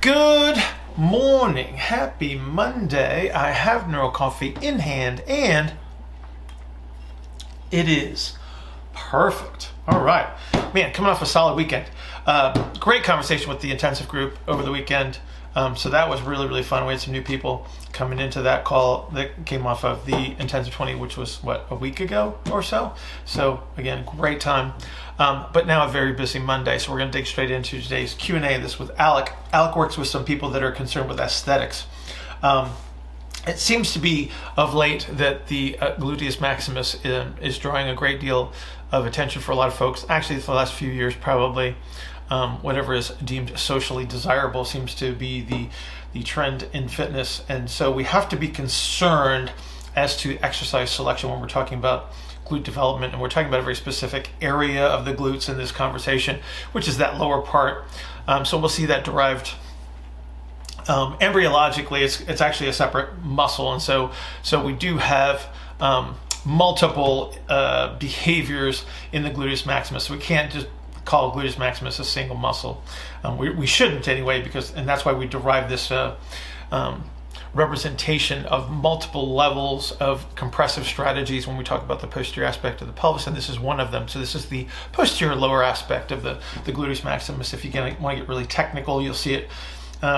Good morning. Happy Monday. I have Neuro Coffee in hand and it is perfect. All right. Man, coming off a solid weekend. Great conversation with the intensive group over the weekend. So that was really, really fun. We had some new people coming into that call that came off of the intensive 20, which was a week ago or so. So again, great time. But now a very busy Monday. So we're going to dig straight into today's Q&A. This with Alec. Alec works with some people that are concerned with aesthetics. It seems to be of late that the gluteus maximus is drawing a great deal of attention for a lot of folks. Actually, for the last few years, probably. Whatever is deemed socially desirable seems to be the trend in fitness. And so we have to be concerned as to exercise selection when we're talking about glute development. And we're talking about a very specific area of the glutes in this conversation, which is that lower part. So we'll see that derived embryologically. It's actually a separate muscle. And so we do have multiple behaviors in the gluteus maximus. So we can't just call gluteus maximus a single muscle. We shouldn't anyway, and that's why we derive this representation of multiple levels of compressive strategies when we talk about the posterior aspect of the pelvis, and this is one of them. So this is the posterior lower aspect of the gluteus maximus. If you want to get really technical, you'll see it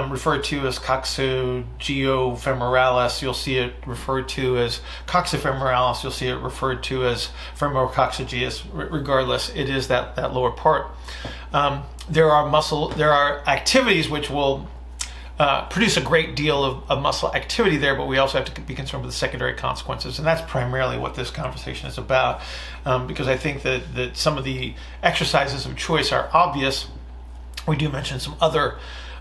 referred to as coxogeofemoralis. You'll see it referred to as coxifemoralis. You'll see it referred to as femorocoxageus. Regardless, it is that lower part. There are activities which will produce a great deal of muscle activity there, but we also have to be concerned with the secondary consequences, and that's primarily what this conversation is about. Because I think that some of the exercises of choice are obvious. We do mention some other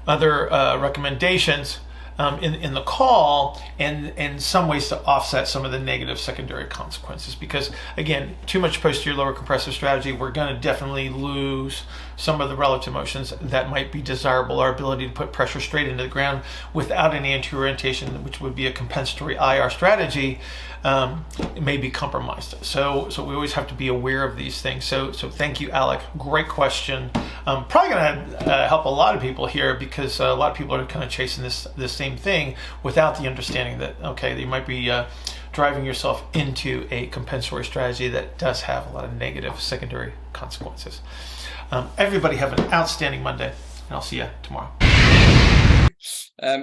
recommendations in the call, and in some ways to offset some of the negative secondary consequences. Because again, too much posterior lower compressive strategy, we're going to definitely lose some of the relative motions that might be desirable. Our ability to put pressure straight into the ground without any anterior orientation, which would be a compensatory IR strategy, may be compromised. So we always have to be aware of these things. So thank you, Alec. Great question. Probably going to help a lot of people here, because a lot of people are kind of chasing this same thing without the understanding that, okay, you might be driving yourself into a compensatory strategy that does have a lot of negative secondary consequences. Everybody have an outstanding Monday, and I'll see you tomorrow.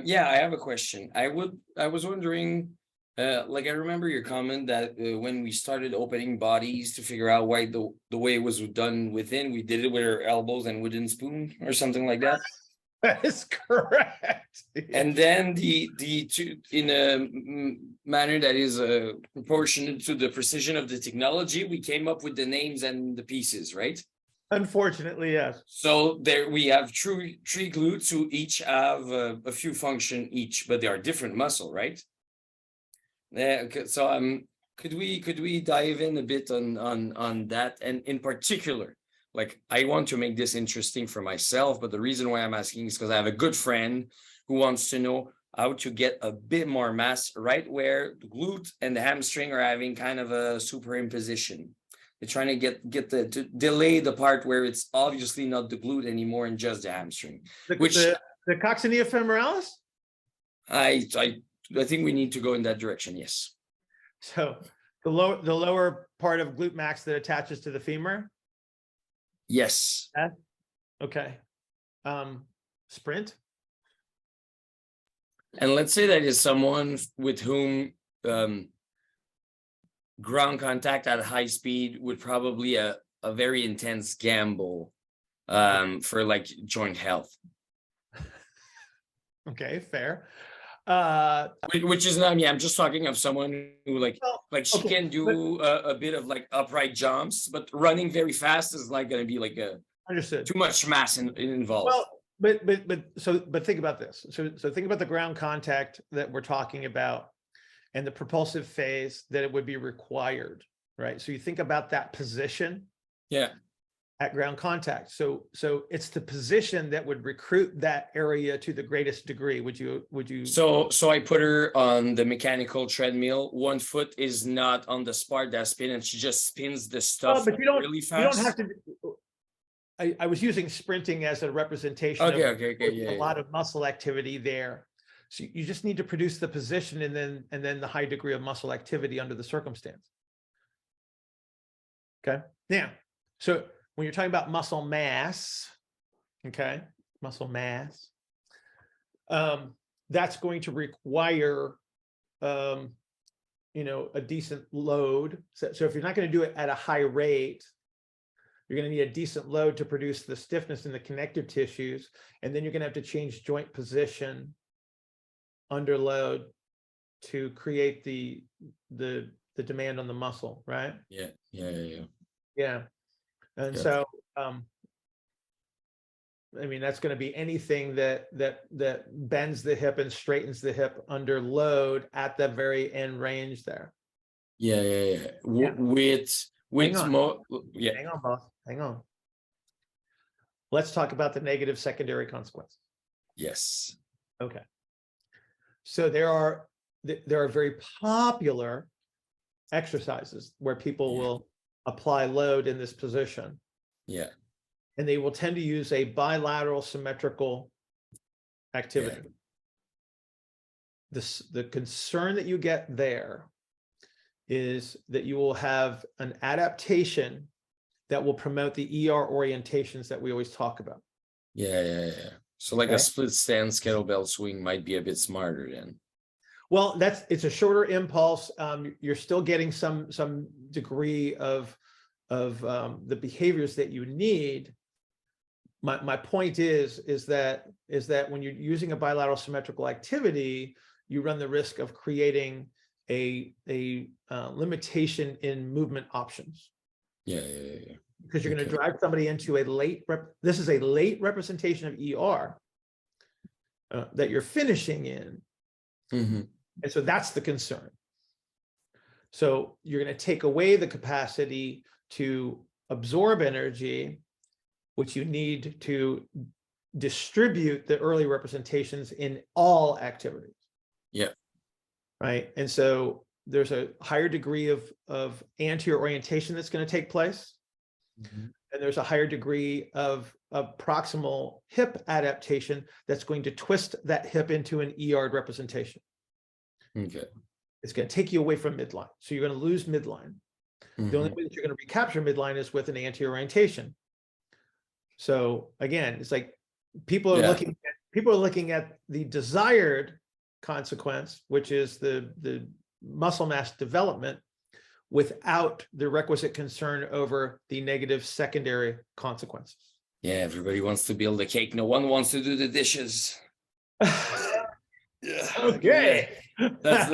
Yeah, I have a question. I was wondering, I remember your comment that when we started opening bodies to figure out why the way it was done within, we did it with our elbows and wooden spoon or something like that. That is correct. And then the two, in a manner that is proportionate to the precision of the technology, we came up with the names and the pieces, right? Unfortunately, yes. So there we have three glutes who each have a few function each, but they are different muscle, right? Okay, so could we dive in a bit on that, and in particular, like, I want to make this interesting for myself, but the reason why I'm asking is because I have a good friend who wants to know how to get a bit more mass right where the glute and the hamstring are having kind of a superimposition. They're trying to get to delay the part where it's obviously not the glute anymore and just the hamstring. The coccinea femoralis? I think we need to go in that direction. Yes. So the lower part of glute max that attaches to the femur. Yes. Okay. Sprint. And let's say that is someone with whom ground contact at high speed would probably a very intense gamble for like joint health. Okay, fair. Which is not, I mean, I'm just talking of someone who she can do a bit of like upright jumps, but running very fast is like going to be like understood. Too much mass involved. Well, but think about this. So think about the ground contact that we're talking about and the propulsive phase that it would be required, right? So you think about that position. Yeah. At ground contact. So it's the position that would recruit that area to the greatest degree. Would you? So I put her on the mechanical treadmill. One foot is not on the spar that spin, and she just spins the stuff but you don't, really fast. You don't have to. I was using sprinting as a representation Okay, of okay, a yeah, lot of muscle activity there. So you just need to produce the position and then the high degree of muscle activity under the circumstance. Okay. Now, so when you're talking about muscle mass, okay, muscle mass, that's going to require a decent load. So if you're not going to do it at a high rate, you're going to need a decent load to produce the stiffness in the connective tissues, and then you're going to have to change joint position under load to create the demand on the muscle, right? Yeah. And Yeah. so that's going to be anything that bends the hip and straightens the hip under load at the very end range there. Yeah. With more, yeah. Hang on, boss. Hang on. Let's talk about the negative secondary consequences. Yes. Okay. So there are very popular exercises where people will apply load in this position. Yeah. And they will tend to use a bilateral symmetrical activity. Yeah. The concern that you get there is that you will have an adaptation that will promote the ER orientations that we always talk about. Yeah. So like a split stance kettlebell swing might be a bit smarter then. Well, it's a shorter impulse. You're still getting some degree of the behaviors that you need. My point is that when you're using a bilateral symmetrical activity, you run the risk of creating a limitation in movement options. Yeah. Because you're going to drive somebody into this is a late representation of ER that you're finishing in. Mm-hmm. And so that's the concern. So you're going to take away the capacity to absorb energy, which you need to distribute the early representations in all activities. Yeah. Right. And so there's a higher degree of anterior orientation that's going to take place. Mm-hmm. And there's a higher degree of proximal hip adaptation that's going to twist that hip into an ER representation. Okay. It's going to take you away from midline. So you're going to lose midline. Mm-hmm. The only way that you're going to recapture midline is with an anterior orientation. So again, it's like people are looking at the desired consequence, which is the muscle mass development, without the requisite concern over the negative secondary consequences. Yeah, everybody wants to build a cake. No one wants to do the dishes. Yeah. Okay. That's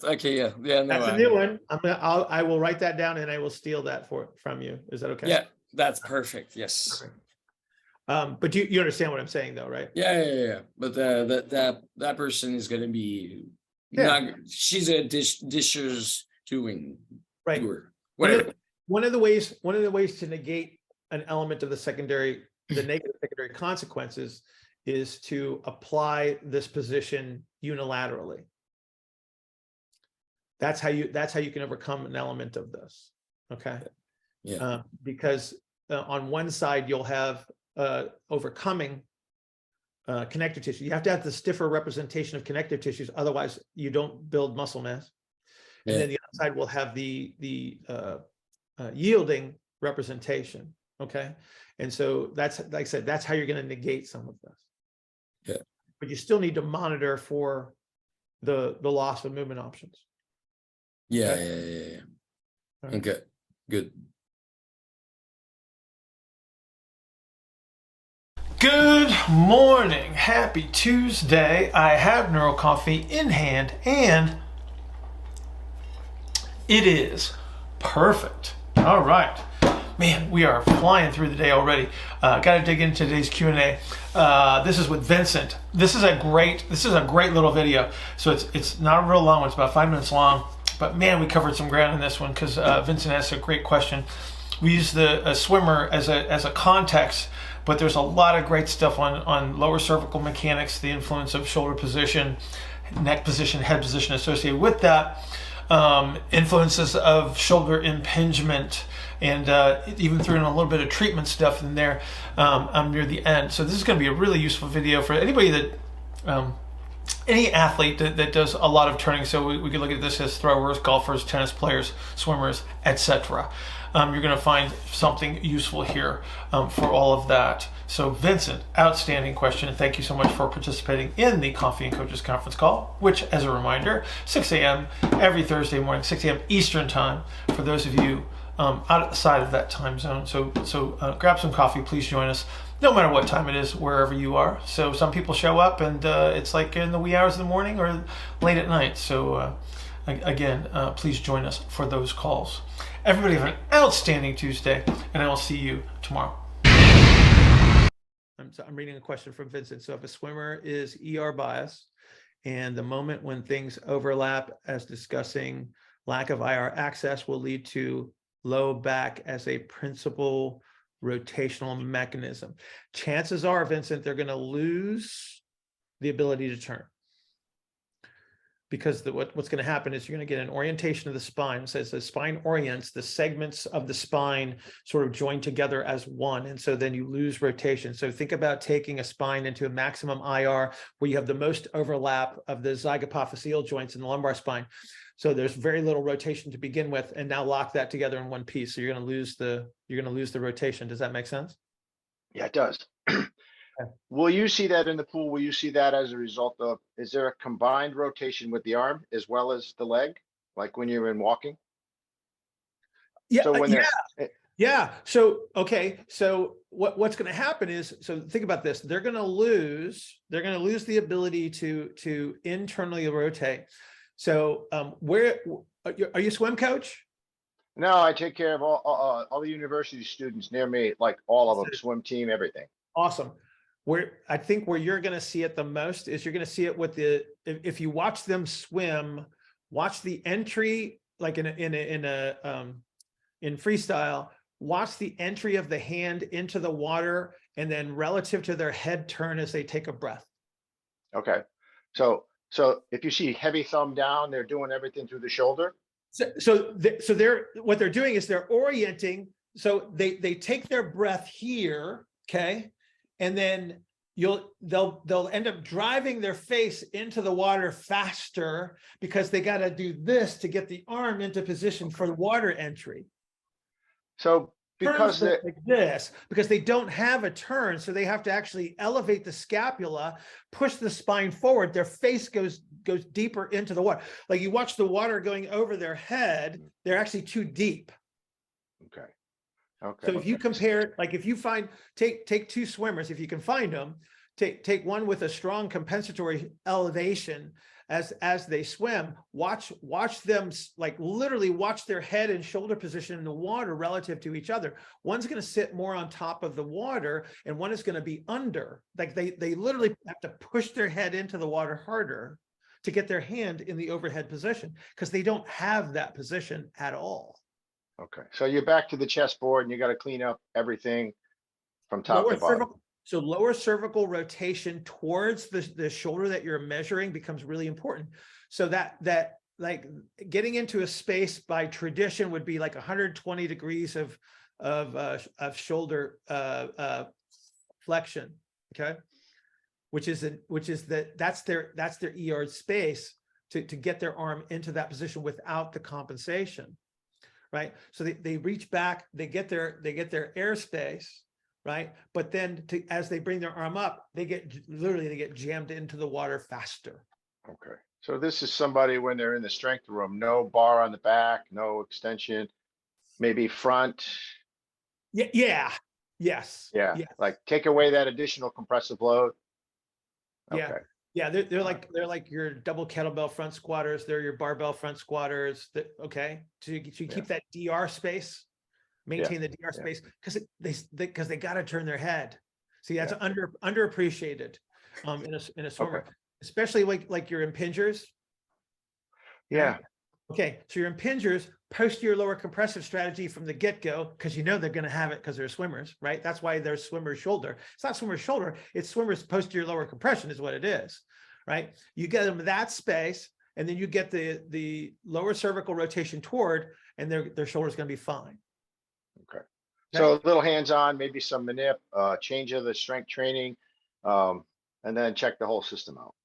okay. Yeah. No, that's a new one. I will write that down and I will steal that from you. Is that okay? Yeah, that's perfect. Yes. Perfect. But you understand what I'm saying, though, right? Yeah. But that person is going to be she's a dishes doing right. Doer. Whatever. One of the ways to negate an element of the negative secondary consequences is to apply this position unilaterally. That's how you can overcome an element of this. Okay. Yeah. Because on one side you'll have overcoming connective tissue. You have to have the stiffer representation of connective tissues, otherwise you don't build muscle mass. And then the other side will have the yielding representation. Okay. And so that's, like I said, that's how you're going to negate some of this. Yeah. But you still need to monitor for the loss of movement options. Yeah. Okay. Right. Okay. Good. Good morning. Happy Tuesday. I have Neuro Coffee in hand and it is perfect. All right. Man, we are flying through the day already. Got to dig into today's Q&A. This is with Vincent. This is a great little video. So it's not a real long one. It's about 5 minutes long. But man, we covered some ground in this one because Vincent asked a great question. We use the swimmer as a context, but there's a lot of great stuff on lower cervical mechanics, the influence of shoulder position, neck position, head position associated with that. Influences of shoulder impingement, and even threw in a little bit of treatment stuff in there near the end. So this is going to be a really useful video for anybody that any athlete that does a lot of turning. So we could look at this as throwers, golfers, tennis players, swimmers, etc. You're going to find something useful here for all of that. So Vincent, outstanding question. Thank you so much for participating in the Coffee and Coaches conference call, which, as a reminder, 6 a.m. every Thursday morning, 6 a.m. Eastern time for those of you outside of that time zone. So grab some coffee, please join us, no matter what time it is, wherever you are. So some people show up and it's like in the wee hours of the morning or late at night. So again, please join us for those calls. Everybody have an outstanding Tuesday, and I will see you tomorrow. I'm reading a question from Vincent. So if a swimmer is ER bias, and the moment when things overlap, as discussing lack of IR access will lead to low back as a principal rotational mechanism, chances are, Vincent, they're going to lose the ability to turn. Because what's going to happen is you're going to get an orientation of the spine. So as the spine orients, the segments of the spine sort of join together as one. And so then you lose rotation. So think about taking a spine into a maximum IR where you have the most overlap of the zygapophyseal joints in the lumbar spine. So there's very little rotation to begin with, and now lock that together in one piece. So you're going to lose the rotation. Does that make sense? Yeah, it does. Will you see that in the pool? Will you see that as a result of, is there a combined rotation with the arm as well as the leg, like when you're in walking? Yeah, So when yeah. So, okay. So what's going to happen is, so think about this. They're going to lose the ability to internally rotate. So where are you a swim coach? No, I take care of all the university students near me, like all of them, swim team, everything. Awesome. I think where you're going to see it the most is you're going to see it with if you watch them swim, watch the entry, like in freestyle, watch the entry of the hand into the water, and then relative to their head turn as they take a breath. Okay. So if you see heavy thumb down, they're doing everything through the shoulder. So what they're doing is they're orienting. So they take their breath here. Okay. And then they'll end up driving their face into the water faster because they got to do this to get the arm into position for the water entry. So because they don't have a turn, so they have to actually elevate the scapula, push the spine forward. Their face goes deeper into the water. Like you watch the water going over their head, they're actually too deep. Okay. Okay. So if you compare, like if you take two swimmers, if you can find them, take one with a strong compensatory elevation as they swim, watch them, like literally watch their head and shoulder position in the water relative to each other. One's going to sit more on top of the water and one is going to be under. Like they literally have to push their head into the water harder to get their hand in the overhead position because they don't have that position at all. Okay, so you're back to the chessboard and you got to clean up everything from top to bottom. So lower cervical rotation towards the shoulder that you're measuring becomes really important. So that like getting into a space by tradition would be like 120 degrees of shoulder flexion. Okay, that's their ER space to get their arm into that position without the compensation. Right. So they reach back, they get their airspace, right? But then as they bring their arm up, they get jammed into the water faster. Okay. So this is somebody when they're in the strength room, no bar on the back, no extension, maybe front. Yeah. Yes. Yeah. Yes. Like take away that additional compressive load. Okay. Yeah. Yeah, they're like your double kettlebell front squatters. They're your barbell front squatters. Okay, so you keep that DR space, maintain the DR space because they got to turn their head. See, that's underappreciated in a swimmer, especially like your impingers. Yeah. Right? Okay, so your impingers, posterior lower compressive strategy from the get-go, because you know they're going to have it because they're swimmers, right? That's why they're swimmer's shoulder. It's not swimmer's shoulder, it's swimmer's posterior lower compression is what it is, right? You get them that space, and then you get the lower cervical rotation toward, and their shoulder's going to be fine. Okay. So a little hands-on, maybe some manip, change of the strength training, and then check the whole system out.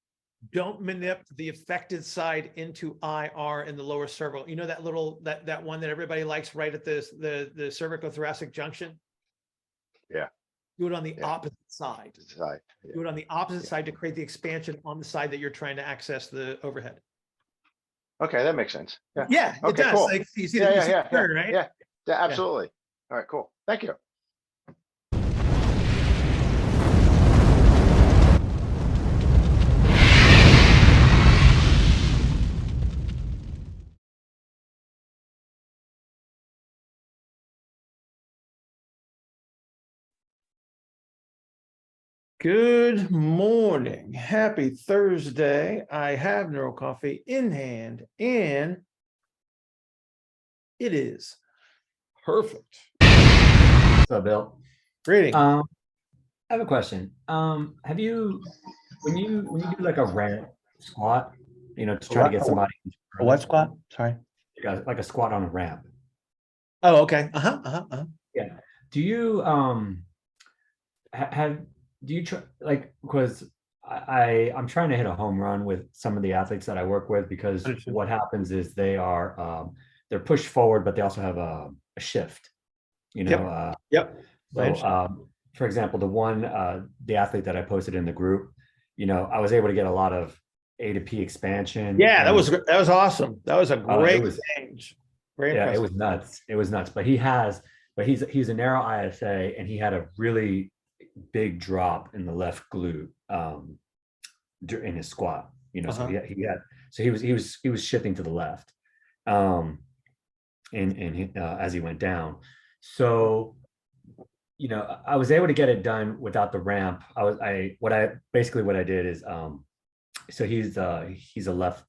Don't manip the affected side into IR in the lower cervical. You know that little that one that everybody likes right at the cervical thoracic junction? Yeah. Do it on the Yeah. opposite side. Side. Yeah. Do it on the opposite side to create the expansion on the side that you're trying to access the overhead. Okay, that makes sense. Yeah. Yeah, it Okay, does. cool. Like you see, Yeah, you yeah, see yeah, the turn, right? yeah, absolutely. All right, cool. Thank you. Good morning. Happy Thursday. I have Neuro Coffee in hand, and it is perfect. What's up, Bill? Greeting. I have a question. Have you, when you do like a ramp squat, to try to get somebody A what squat? Sorry. like a squat on a ramp? Oh, okay. Yeah. Do you do you try like, because I'm trying to hit a home run with some of the athletes that I work with, because Understood. what happens is they're pushed forward, but they also have a shift. Yep. So, for example, the athlete that I posted in the group, I was able to get a lot of A to P expansion. Yeah, that was awesome. That was a great change. Very Yeah, impressive. it was nuts. It was nuts. But he's a narrow ISA, and he had a really big drop in the left glute in his squat. So he was shifting to the left, and as he went down. So, I was able to get it done without the ramp. What I did is, so he's a left,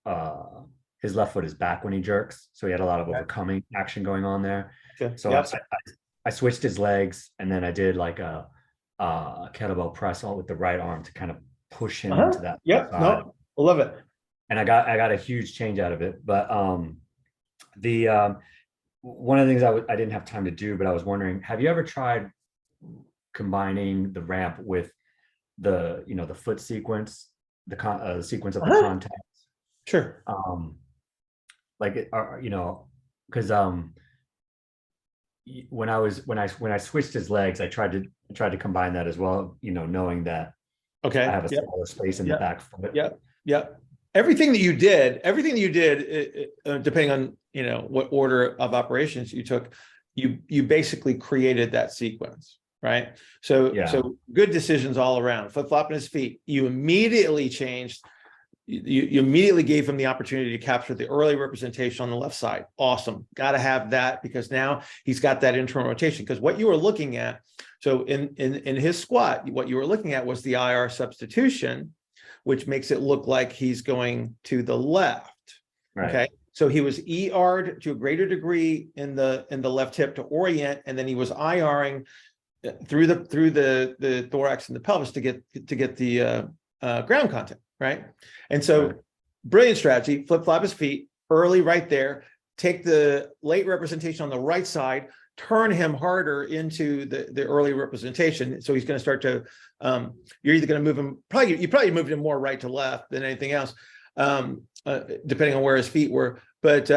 his left foot is back when he jerks. So he had a lot of overcoming action going on there. Okay. So Yep. I switched his legs, and then I did like a kettlebell press on with the right arm to kind of push him into that. Yep. side. No, I love it. And I got a huge change out of it. But one of the things I didn't have time to do, but I was wondering, have you ever tried combining the ramp with the foot sequence, the sequence of the contacts? Sure. Because when I switched his legs, I tried to combine that as well, knowing that I have a smaller space in the back foot. Yep. Everything that you did, depending on what order of operations you took, you basically created that sequence, right? So good decisions all around. Flip flopping his feet. You immediately changed. You immediately gave him the opportunity to capture the early representation on the left side. Awesome. Got to have that, because now he's got that internal rotation. Because what you were looking at, so in his squat, what you were looking at was the IR substitution, which makes it look like he's going to the left. Right. Okay. So he was ER'd to a greater degree in the left hip to orient, and then he was IRing through the thorax and the pelvis to get the ground contact, right? And so brilliant strategy, flip flop his feet early right there, take the late representation on the right side, turn him harder into the early representation. So he's going to start to, you're either going to move him, you probably moved him more right to left than anything else, depending on where his feet were. But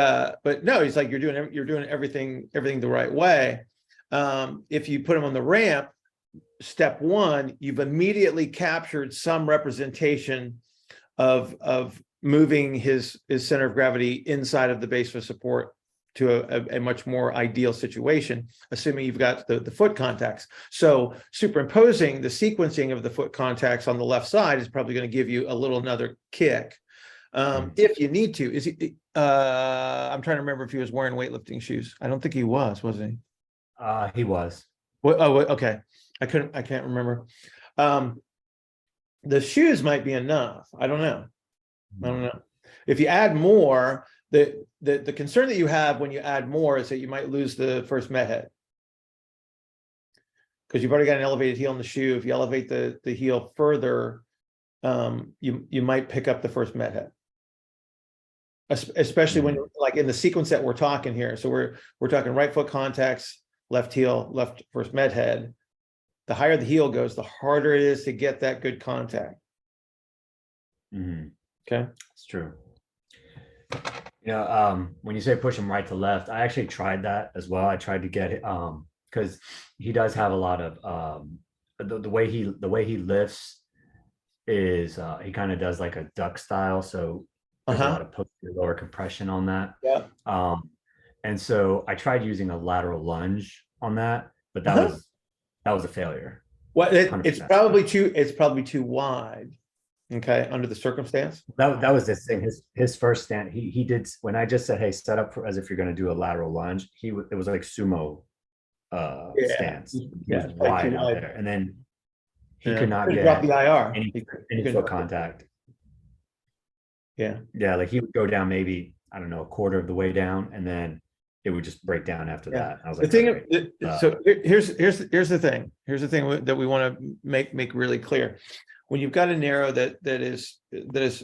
no, he's like, you're doing everything the right way. If you put him on the ramp, step one, you've immediately captured some representation of moving his center of gravity inside of the base of support to a much more ideal situation, assuming you've got the foot contacts. So superimposing the sequencing of the foot contacts on the left side is probably going to give you another kick. If you need to. I'm trying to remember if he was wearing weightlifting shoes. I don't think he was he? He was. Okay. I can't remember. The shoes might be enough. I don't know. If you add more, the concern that you have when you add more is that you might lose the first med head, because you've already got an elevated heel in the shoe. If you elevate the heel further, you might pick up the first med head, especially when, like, in the sequence that we're talking here. So we're talking right foot contacts, left heel, left versus med head, the higher the heel goes, the harder it is to get that good contact. Okay. It's true. When you say push him right to left, I actually tried that as well. I tried to get it because he does have a lot of the way he lifts is he kind of does like a duck style, so there's a lot of posterior lower compression on that. Yeah. And so I tried using a lateral lunge on that, but that was a failure. Well, it's probably too wide. Okay, under the circumstance. That was this thing. His first stand, he did when I just said, hey, set up as if you're going to do a lateral lunge. It was like sumo stance. He was wide out there, and then he could not get drop the IR. Any foot contact. Yeah, like he would go down maybe, I don't know, a quarter of the way down, and then it would just break down after that. I was like, so here's the thing. Here's the thing that we want to make really clear. When you've got an arrow that is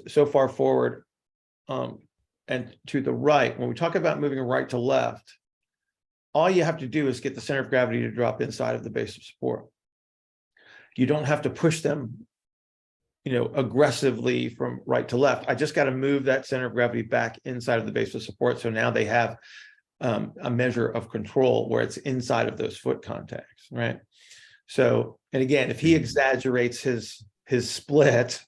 so far forward and to the right, when we talk about moving right to left, all you have to do is get the center of gravity to drop inside of the base of support. You don't have to push them, aggressively from right to left. I just got to move that center of gravity back inside of the base of support. So now they have a measure of control where it's inside of those foot contacts, right? So, and again, if he exaggerates his split,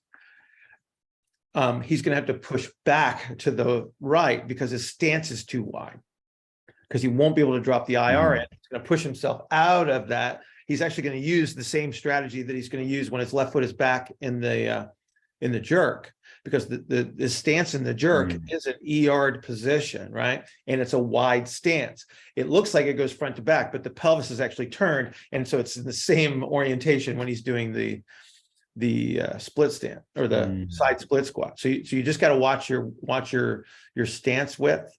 he's going to have to push back to the right because his stance is too wide, because he won't be able to drop the IR in. He's going to push himself out of that. He's actually going to use the same strategy that he's going to use when his left foot is back in the jerk, because the stance in the jerk is an ER'd position, right? And it's a wide stance. It looks like it goes front to back, but the pelvis is actually turned, and so it's in the same orientation when he's doing the split stand or the side split squat. So you just got to watch your stance width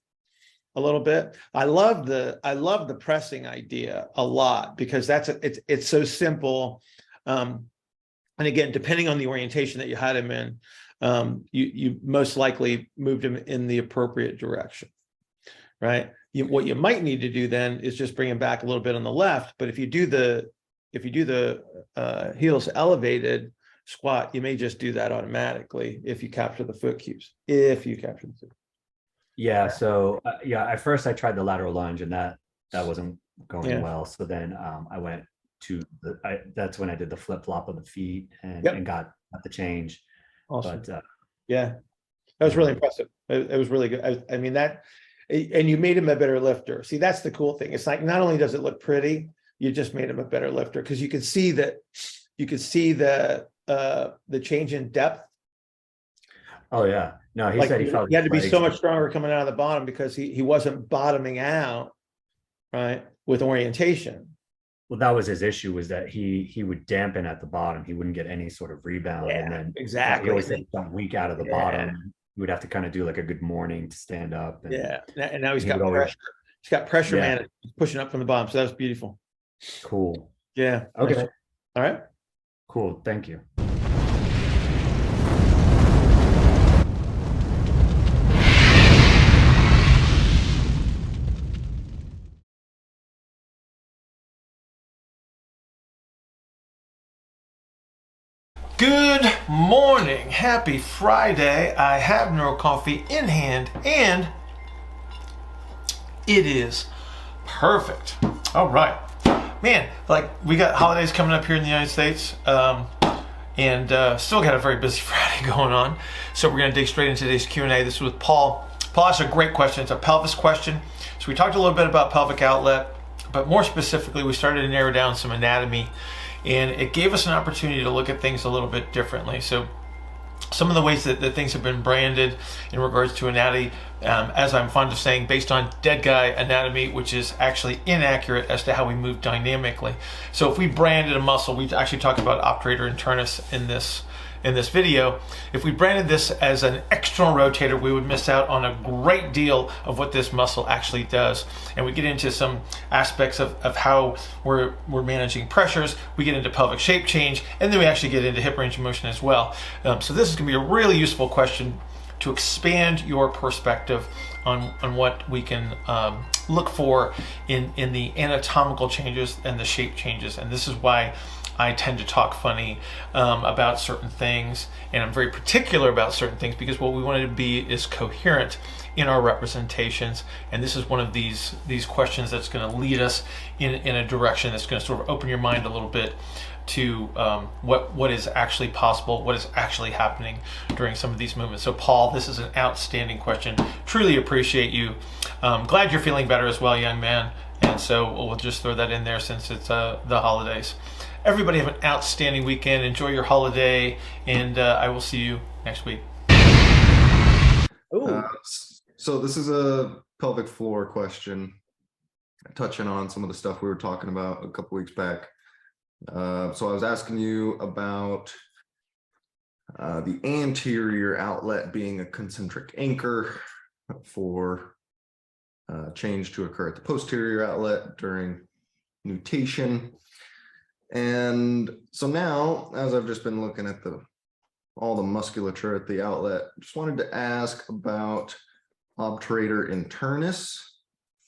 a little bit. I love the pressing idea a lot, because it's so simple. And again, depending on the orientation that you had him in, you most likely moved him in the appropriate direction, right? What you might need to do then is just bring him back a little bit on the left. But if you do the heels elevated squat, you may just do that automatically if you capture the foot cues. Yeah. So at first I tried the lateral lunge, and that wasn't going well. So then I went to that's when I did the flip flop of the feet and got the change. Awesome. But that was really impressive. It was really good. I mean that, and you made him a better lifter. See, that's the cool thing. It's like, not only does it look pretty, you just made him a better lifter, because you could see the change in depth. Oh yeah, no, he said he felt he had to be so much stronger coming out of the bottom, because he wasn't bottoming out, right, with orientation. Well, that was his issue, was that he would dampen at the bottom. He wouldn't get any sort of rebound, and then exactly he always had some weak out of the bottom. He would have to kind of do like a good morning to stand up. And and now he's got pressure. He's got pressure, man. He's pushing up from the bottom. So that was beautiful. Cool. Yeah. Okay. All right. Cool. Thank you. Good morning. Happy Friday. I have Neuro Coffee in hand, and it is perfect. All right. Man, like, we got holidays coming up here in the United States, and still got a very busy Friday going on. So we're going to dig straight into today's Q&A. This is with Paul. Paul asked a great question. It's a pelvis question. So we talked a little bit about pelvic outlet, but more specifically, we started to narrow down some anatomy, and it gave us an opportunity to look at things a little bit differently. So some of the ways that things have been branded in regards to anatomy, as I'm fond of saying, based on dead guy anatomy, which is actually inaccurate as to how we move dynamically. So if we branded a muscle, we actually talked about obturator internus in this video. If we branded this as an external rotator, we would miss out on a great deal of what this muscle actually does. And we get into some aspects of how we're managing pressures. We get into pelvic shape change, and then we actually get into hip range of motion as well. So this is going to be a really useful question to expand your perspective on what we can look for in the anatomical changes and the shape changes. And this is why I tend to talk funny about certain things, and I'm very particular about certain things, because what we want to be is coherent in our representations. And this is one of these questions that's going to lead us in a direction that's going to sort of open your mind a little bit to what is actually possible, what is actually happening during some of these movements. So Paul, this is an outstanding question. Truly appreciate you. Glad you're feeling better as well, young man. And so we'll just throw that in there since it's the holidays. Everybody have an outstanding weekend. Enjoy your holiday, and I will see you next week. So this is a pelvic floor question, touching on some of the stuff we were talking about a couple weeks back. So I was asking you about the anterior outlet being a concentric anchor for change to occur at the posterior outlet during nutation. And so now, as I've just been looking at all the musculature at the outlet, just wanted to ask about obturator internus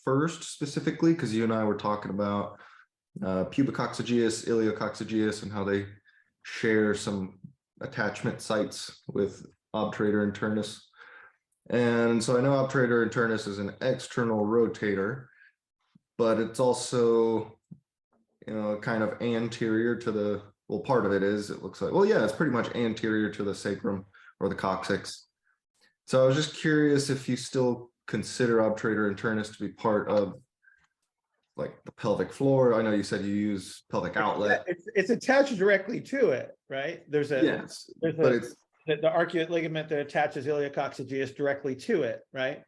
first, specifically, because you and I were talking about pubicoccygeus, iliococcygeus, and how they share some attachment sites with obturator internus. And so I know obturator internus is an external rotator, but it's also, kind of anterior to the, well, part of it is, it looks like, well, yeah, it's pretty much anterior to the sacrum or the coccyx. So I was just curious if you still consider obturator internus to be part of like the pelvic floor. I know you said you use pelvic outlet. It's attached directly to it, right? There's the arcuate ligament that attaches iliococcygeus directly to it, right?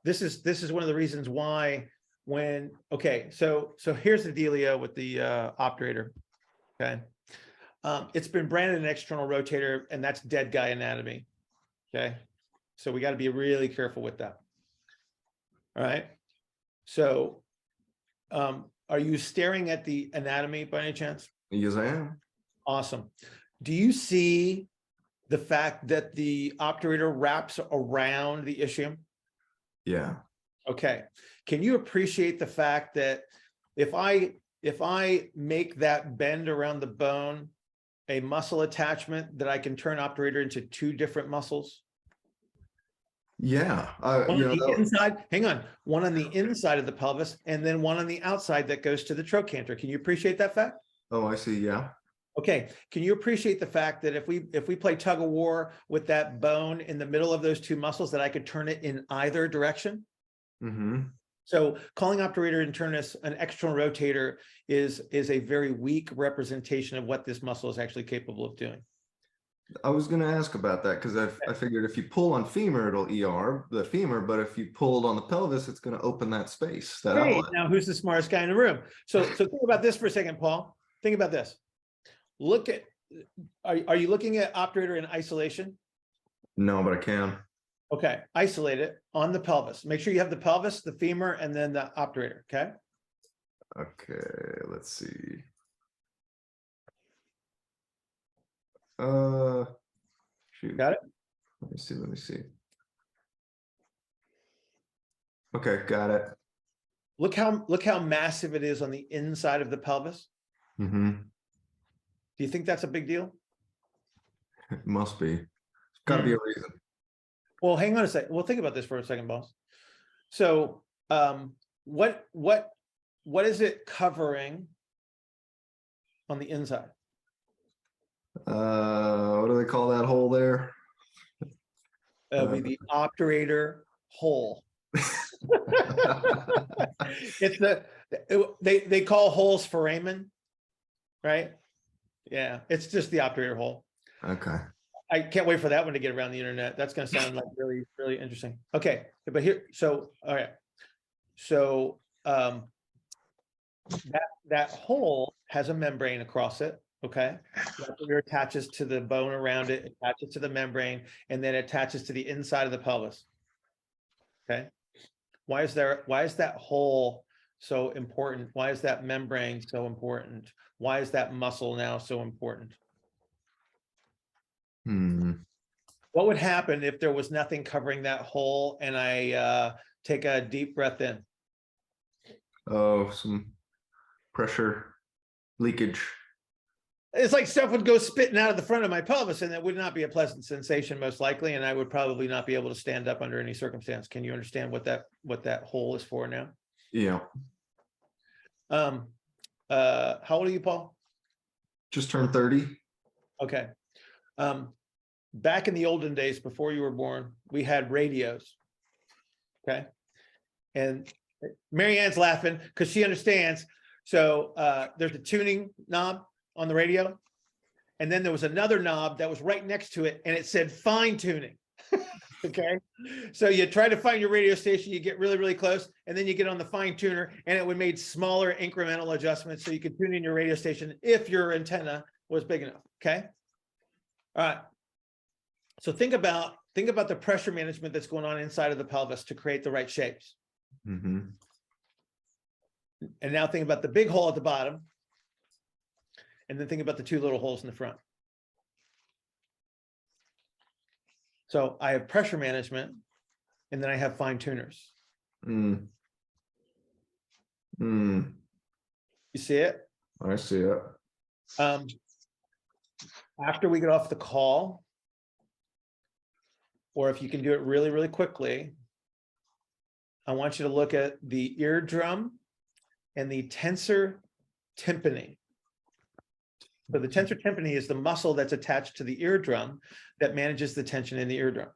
This is one of the reasons why so here's the dealio with the obturator, okay? It's been branded an external rotator, and that's dead guy anatomy, okay? So we got to be really careful with that. All right. So are you staring at the anatomy by any chance? Yes, I am. Awesome. Do you see the fact that the obturator wraps around the ischium? Yeah. Okay. Can you appreciate the fact that if I make that bend around the bone a muscle attachment, that I can turn obturator into two different muscles? Yeah. One on the inside, hang on, one on the inside of the pelvis, and then one on the outside that goes to the trochanter. Can you appreciate that fact? Oh, I see. Yeah. Okay. Can you appreciate the fact that if we play tug of war with that bone in the middle of those two muscles, that I could turn it in either direction? Mm-hmm. So calling obturator internus an external rotator is a very weak representation of what this muscle is actually capable of doing. I was going to ask about that because I figured if you pull on femur, it'll ER the femur, but if you pulled on the pelvis, it's going to open that space, that outlet. Now who's the smartest guy in the room? So think about this for a second, Paul. Think about this. Look at, are you looking at obturator in isolation? No, but I can. Okay, isolate it on the pelvis. Make sure you have the pelvis, the femur, and then the obturator, okay? Okay, let's see. Shoot. Got it? Let me see. Okay, got it. Look how massive it is on the inside of the pelvis. Mm-hmm. Do you think that's a big deal? It must be. It's got to be a reason. Well, hang on a second. Well, think about this for a second, boss. So, what is it covering on the inside? What do they call that hole there? The obturator hole. It's they call holes foramen, right? Yeah, it's just the obturator hole. Okay. I can't wait for that one to get around the internet. That's going to sound like really, really interesting. Okay, but here, so all right, so that hole has a membrane across it. Okay, the obturator attaches to the bone around it, attaches to the membrane, and then attaches to the inside of the pelvis. Okay, why is that hole so important? Why is that membrane so important? Why is that muscle now so important? What would happen if there was nothing covering that hole and I take a deep breath in? Oh, some pressure leakage. It's like stuff would go spitting out of the front of my pelvis, and that would not be a pleasant sensation, most likely, and I would probably not be able to stand up under any circumstance. Can you understand what that hole is for now? Yeah. How old are you, Paul? Just turned 30. Okay. Back in the olden days, before you were born, we had radios. Okay. And Marianne's laughing because she understands. So there's a tuning knob on the radio. And then there was another knob that was right next to it, and it said fine tuning. Okay. So you try to find your radio station, you get really, really close, and then you get on the fine tuner, and it would make smaller incremental adjustments so you could tune in your radio station if your antenna was big enough. Okay. All right. So think about the pressure management that's going on inside of the pelvis to create the right shapes. Mm-hmm. And now think about the big hole at the bottom, and then think about the two little holes in the front. So I have pressure management, and then I have fine tuners. Mm. Mm. You see it? I see it. After we get off the call, or if you can do it really, really quickly, I want you to look at the eardrum and the tensor tympani. So the tensor tympani is the muscle that's attached to the eardrum that manages the tension in the eardrum.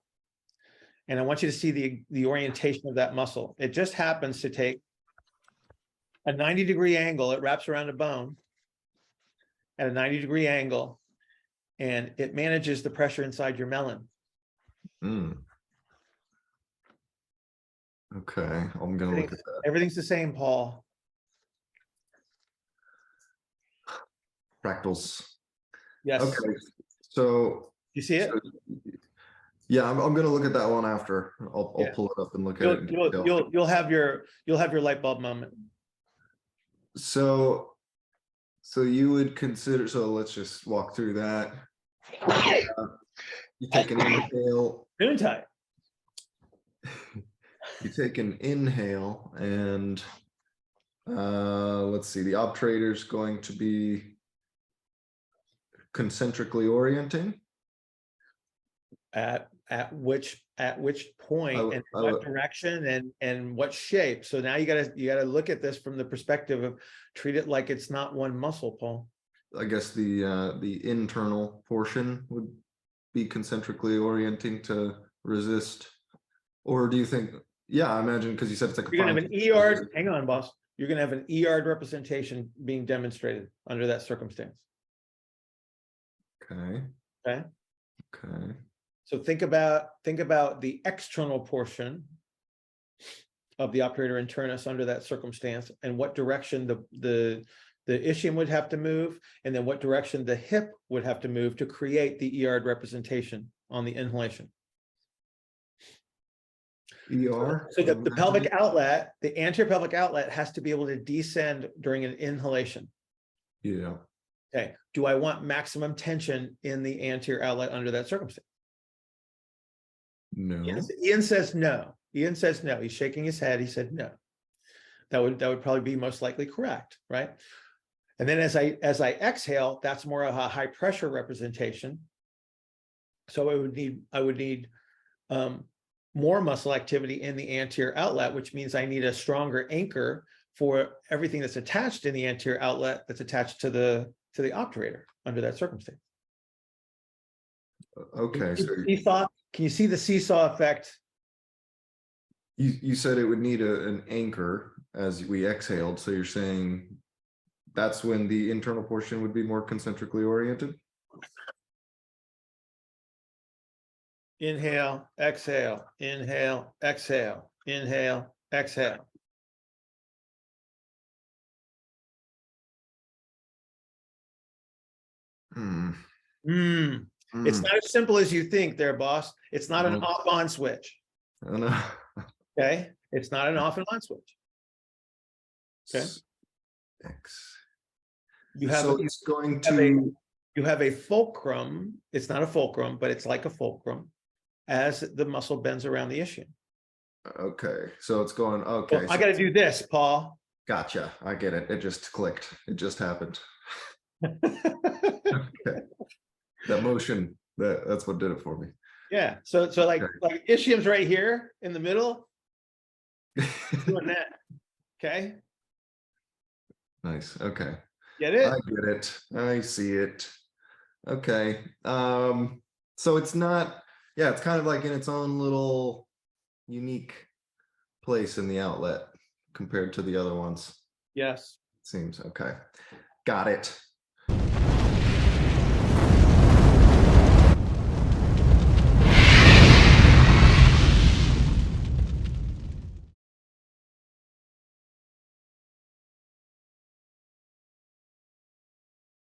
And I want you to see the orientation of that muscle. It just happens to take a 90-degree angle. It wraps around a bone at a 90-degree angle, and it manages the pressure inside your melon. Mm. Okay, I'm gonna look at that. Everything's the same, Paul. Fractals. Yes. Okay, so You see it? yeah, I'm gonna look at that one after. I'll Yeah. pull it up and look at it. in detail. You'll have your light bulb moment. So you would consider, so let's just walk through that. You take an inhale. Noontime. You take an inhale, and let's see, the obturator is going to be concentrically orienting. At which point and what direction and what shape. So now you gotta look at this from the perspective of treat it like it's not one muscle, Paul. I guess the internal portion would be concentrically orienting to resist, or do you think? Yeah, I imagine, because you said it's like You're gonna have an ER. Hang on, boss. You're gonna have an ER representation being demonstrated under that circumstance. Okay. Okay. Okay. So think about the external portion of the obturator internus under that circumstance, and what direction the ischium would have to move, and then what direction the hip would have to move to create the ER representation on the inhalation. ER. So the pelvic outlet, the anterior pelvic outlet, has to be able to descend during an inhalation. Yeah. Okay. Do I want maximum tension in the anterior outlet under that circumstance? No. Ian says no. Ian says no. He's shaking his head. He said no. That would probably be most likely correct, right? And then as I exhale, that's more of a high pressure representation. So I would need more muscle activity in the anterior outlet, which means I need a stronger anchor for everything that's attached in the anterior outlet that's attached to the obturator under that circumstance. Okay. Can you see the seesaw effect? You said it would need an anchor as we exhaled. So you're saying that's when the internal portion would be more concentrically oriented? Inhale, exhale, inhale, exhale, inhale, exhale. It's not as simple as you think there, boss. It's not an off-on switch. I know. Okay? It's not an off and on switch. Okay? You have So it's going to. you have a fulcrum. It's not a fulcrum, but it's like a fulcrum. as the muscle bends around the ischium. Okay, so it's going, okay. Well, I got to do this, Paul. Gotcha. I get it. It just clicked. It just happened. Okay. That motion, that's what did it for me. Yeah. So like ischium's right here in the middle, doing that. Okay. Nice. Okay. Get it? I get it. I see it. Okay. So it's not, yeah, it's kind of like in its own little unique place in the outlet compared to the other ones. Yes. Seems okay. Got it.